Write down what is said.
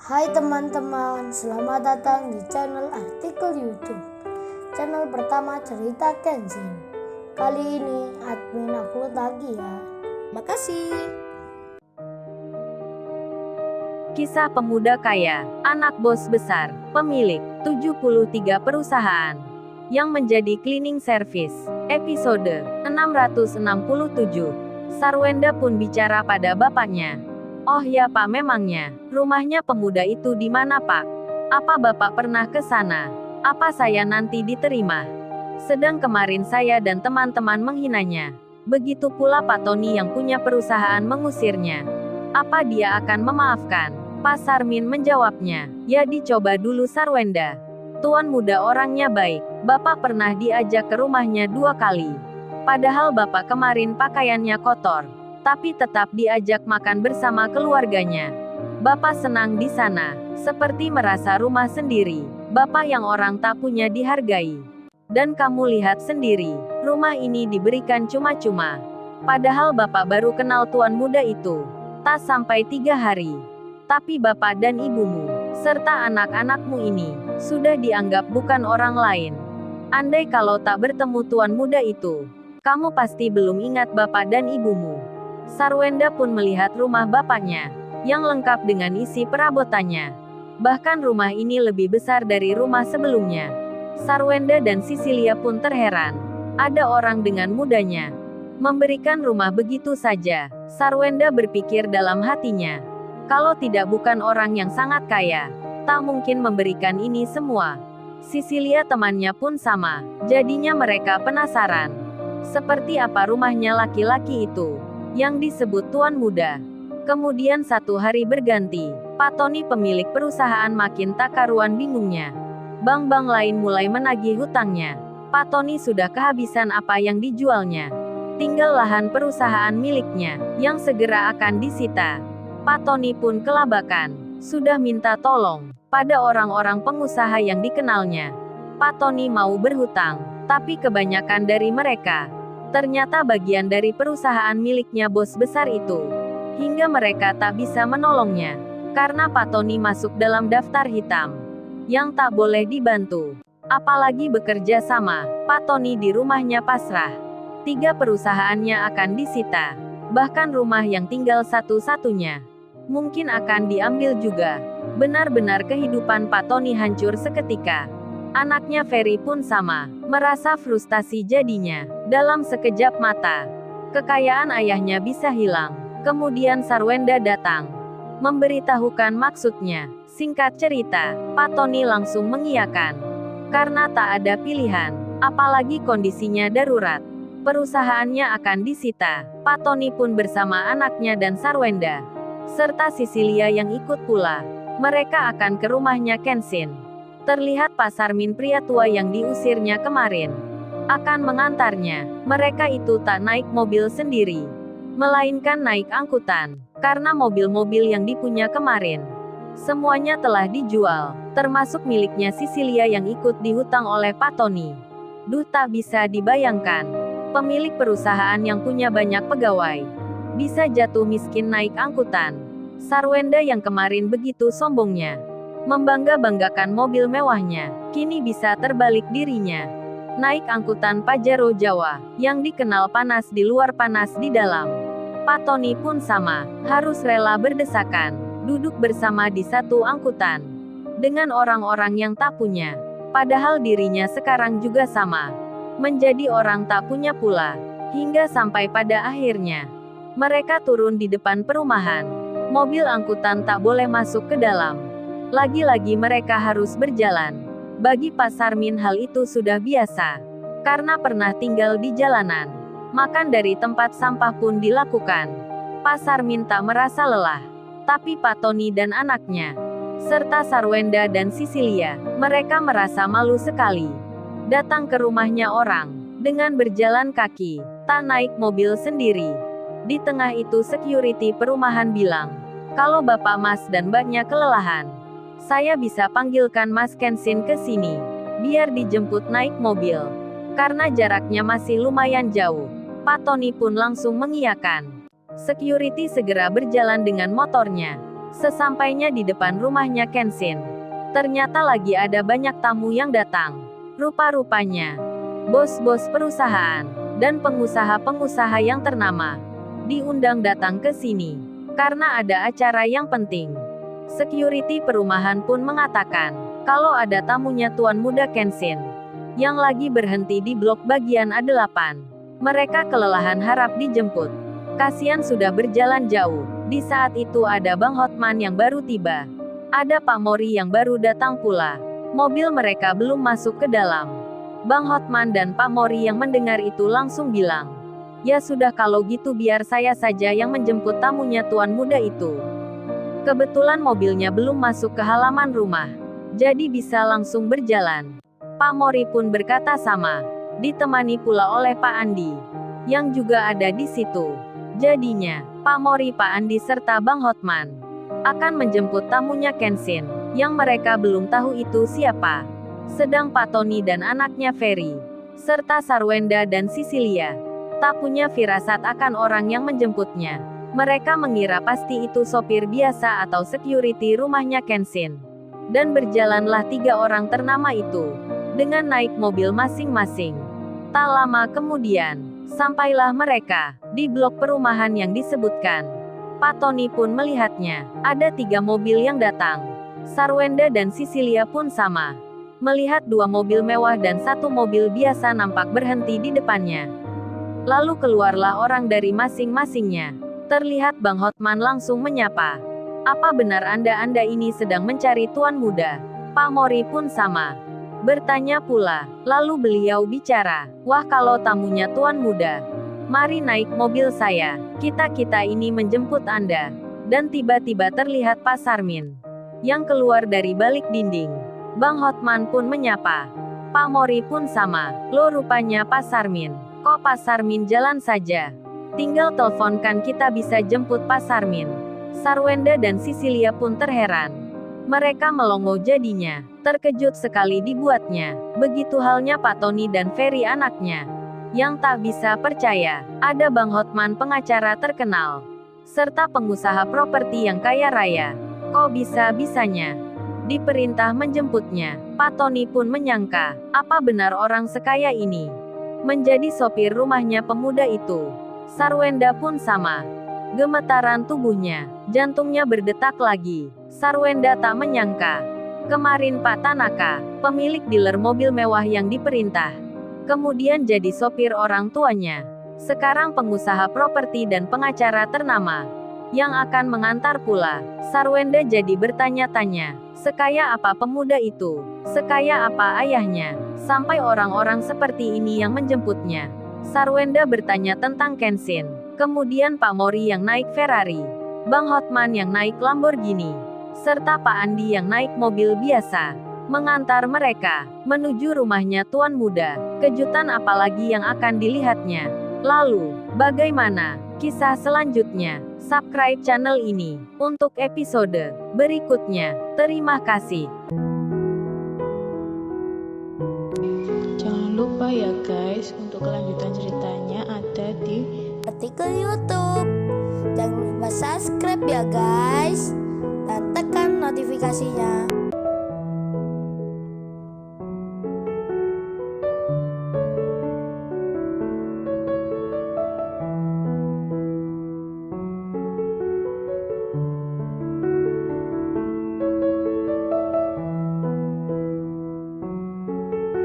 Hai teman-teman, selamat datang di channel artikel YouTube. Channel pertama cerita Kenshin. Kali ini admin upload lagi ya. Makasih. Kisah pemuda kaya, anak bos besar, pemilik 73 perusahaan yang menjadi cleaning service. Episode 667. Sarwenda pun bicara pada bapaknya. Oh ya Pak, memangnya rumahnya pemuda itu di mana Pak? Apa Bapak pernah ke sana? Apa saya nanti diterima? Sedang kemarin saya dan teman-teman menghinanya. Begitu pula Pak Tony yang punya perusahaan mengusirnya. Apa dia akan memaafkan? Pak Sarmin menjawabnya. Ya dicoba dulu Sarwenda. Tuan muda orangnya baik. Bapak pernah diajak ke rumahnya 2 kali. Padahal Bapak kemarin pakaiannya kotor. Tapi tetap diajak makan bersama keluarganya. Bapak senang di sana, seperti merasa rumah sendiri. Bapak yang orang tak punya dihargai. Dan kamu lihat sendiri, rumah ini diberikan cuma-cuma. Padahal Bapak baru kenal tuan muda itu. Tak sampai 3 hari. Tapi Bapak dan ibumu, serta anak-anakmu ini, sudah dianggap bukan orang lain. Andai kalau tak bertemu tuan muda itu, kamu pasti belum ingat Bapak dan ibumu. Sarwenda pun melihat rumah bapaknya, yang lengkap dengan isi perabotannya. Bahkan rumah ini lebih besar dari rumah sebelumnya. Sarwenda dan Sisilia pun terheran. Ada orang dengan mudanya memberikan rumah begitu saja. Sarwenda berpikir dalam hatinya, kalau tidak bukan orang yang sangat kaya, tak mungkin memberikan ini semua. Sisilia temannya pun sama, jadinya mereka penasaran. Seperti apa rumahnya laki-laki itu yang disebut tuan muda. Kemudian satu hari berganti, Pak Tony pemilik perusahaan makin tak karuan bingungnya. Bank-bank lain mulai menagih hutangnya. Pak Tony sudah kehabisan apa yang dijualnya. Tinggal lahan perusahaan miliknya, yang segera akan disita. Pak Tony pun kelabakan, sudah minta tolong pada orang-orang pengusaha yang dikenalnya. Pak Tony mau berhutang, tapi kebanyakan dari mereka ternyata bagian dari perusahaan miliknya bos besar itu. Hingga mereka tak bisa menolongnya. Karena Pak Tony masuk dalam daftar hitam. Yang tak boleh dibantu. Apalagi bekerja sama. Pak Tony di rumahnya pasrah. 3 perusahaannya akan disita. Bahkan rumah yang tinggal satu-satunya mungkin akan diambil juga. Benar-benar kehidupan Pak Tony hancur seketika. Anaknya Ferry pun sama, merasa frustasi jadinya. Dalam sekejap mata, kekayaan ayahnya bisa hilang. Kemudian Sarwenda datang, memberitahukan maksudnya. Singkat cerita, Pak Tony langsung mengiyakan. Karena tak ada pilihan, apalagi kondisinya darurat. Perusahaannya akan disita. Pak Tony pun bersama anaknya dan Sarwenda, serta Sisilia yang ikut pula. Mereka akan ke rumahnya Kenshin. Terlihat Pak Sarmin pria tua yang diusirnya kemarin akan mengantarnya. Mereka itu tak naik mobil sendiri, melainkan naik angkutan. Karena mobil-mobil yang dipunya kemarin semuanya telah dijual, termasuk miliknya Sisilia yang ikut dihutang oleh Pak Tony. Duh, tak bisa dibayangkan. Pemilik perusahaan yang punya banyak pegawai bisa jatuh miskin naik angkutan. Sarwenda yang kemarin begitu sombongnya membangga-banggakan mobil mewahnya, kini bisa terbalik dirinya. Naik angkutan Pajero Jawa, yang dikenal panas di luar panas di dalam. Pak Tony pun sama, harus rela berdesakan, duduk bersama di satu angkutan dengan orang-orang yang tak punya. Padahal dirinya sekarang juga sama, menjadi orang tak punya pula. Hingga sampai pada akhirnya, mereka turun di depan perumahan. Mobil angkutan tak boleh masuk ke dalam. Lagi-lagi mereka harus berjalan. Bagi Pak Sarmin hal itu sudah biasa. Karena pernah tinggal di jalanan. Makan dari tempat sampah pun dilakukan. Pak Sarmin tak merasa lelah. Tapi Pak Tony dan anaknya, serta Sarwenda dan Sisilia, mereka merasa malu sekali. Datang ke rumahnya orang, dengan berjalan kaki, tak naik mobil sendiri. Di tengah itu security perumahan bilang, kalau Bapak Mas dan Mbaknya kelelahan, saya bisa panggilkan Mas Kenshin ke sini, biar dijemput naik mobil. Karena jaraknya masih lumayan jauh. Pak Tony pun langsung mengiyakan. Security segera berjalan dengan motornya. Sesampainya di depan rumahnya Kenshin, ternyata lagi ada banyak tamu yang datang. Rupa-rupanya, bos-bos perusahaan dan pengusaha-pengusaha yang ternama diundang datang ke sini karena ada acara yang penting. Security perumahan pun mengatakan kalau ada tamunya Tuan Muda Kenshin yang lagi berhenti di blok bagian A8. Mereka kelelahan harap dijemput. Kasian sudah berjalan jauh. Di saat itu ada Bang Hotman yang baru tiba. Ada Pak Mori yang baru datang pula. Mobil mereka belum masuk ke dalam. Bang Hotman dan Pak Mori yang mendengar itu langsung bilang, "Ya sudah kalau gitu biar saya saja yang menjemput tamunya Tuan Muda itu." Kebetulan mobilnya belum masuk ke halaman rumah, jadi bisa langsung berjalan. Pak Mori pun berkata sama, ditemani pula oleh Pak Andi, yang juga ada di situ. Jadinya, Pak Mori, Pak Andi serta Bang Hotman akan menjemput tamunya Kenshin, yang mereka belum tahu itu siapa. Sedang Pak Tony dan anaknya Ferry, serta Sarwenda dan Sisilia, tak punya firasat akan orang yang menjemputnya. Mereka mengira pasti itu sopir biasa atau security rumahnya Kenshin. Dan berjalanlah 3 orang ternama itu, dengan naik mobil masing-masing. Tak lama kemudian, sampailah mereka di blok perumahan yang disebutkan. Pak Tony pun melihatnya, ada 3 mobil yang datang. Sarwenda dan Sisilia pun sama. Melihat 2 mobil mewah dan 1 mobil biasa nampak berhenti di depannya. Lalu keluarlah orang dari masing-masingnya. Terlihat Bang Hotman langsung menyapa. "Apa benar Anda ini sedang mencari Tuan Muda?" Pak Mori pun sama. Bertanya pula, lalu beliau bicara, "Wah kalau tamunya Tuan Muda, mari naik mobil saya, kita ini menjemput Anda." Dan tiba-tiba terlihat Pak Sarmin yang keluar dari balik dinding. Bang Hotman pun menyapa. Pak Mori pun sama, "Loh rupanya Pak Sarmin. Kok Pak Sarmin jalan saja? Tinggal teleponkan kita bisa jemput Pak Sarmin." Sarwenda dan Sisilia pun terheran. Mereka melongo jadinya. Terkejut sekali dibuatnya. Begitu halnya Pak Tony dan Ferry anaknya. Yang tak bisa percaya, ada Bang Hotman pengacara terkenal. Serta pengusaha properti yang kaya raya. Kok bisa-bisanya diperintah menjemputnya? Pak Tony pun menyangka, apa benar orang sekaya ini menjadi sopir rumahnya pemuda itu? Sarwenda pun sama. Gemetaran tubuhnya, jantungnya berdetak lagi. Sarwenda tak menyangka. Kemarin Pak Tanaka, pemilik dealer mobil mewah yang diperintah, kemudian jadi sopir orang tuanya. Sekarang pengusaha properti dan pengacara ternama, yang akan mengantar pula. Sarwenda jadi bertanya-tanya, sekaya apa pemuda itu? Sekaya apa ayahnya? Sampai orang-orang seperti ini yang menjemputnya. Sarwenda bertanya tentang Kenshin. Kemudian Pak Mori yang naik Ferrari, Bang Hotman yang naik Lamborghini, serta Pak Andi yang naik mobil biasa, mengantar mereka menuju rumahnya Tuan Muda. Kejutan apalagi yang akan dilihatnya? Lalu, bagaimana kisah selanjutnya? Subscribe channel ini untuk episode berikutnya. Terima kasih. Jangan lupa ya guys, untuk kelanjutan ceritanya ada di Artikel YouTube. Jangan lupa subscribe ya guys, dan tekan notifikasinya.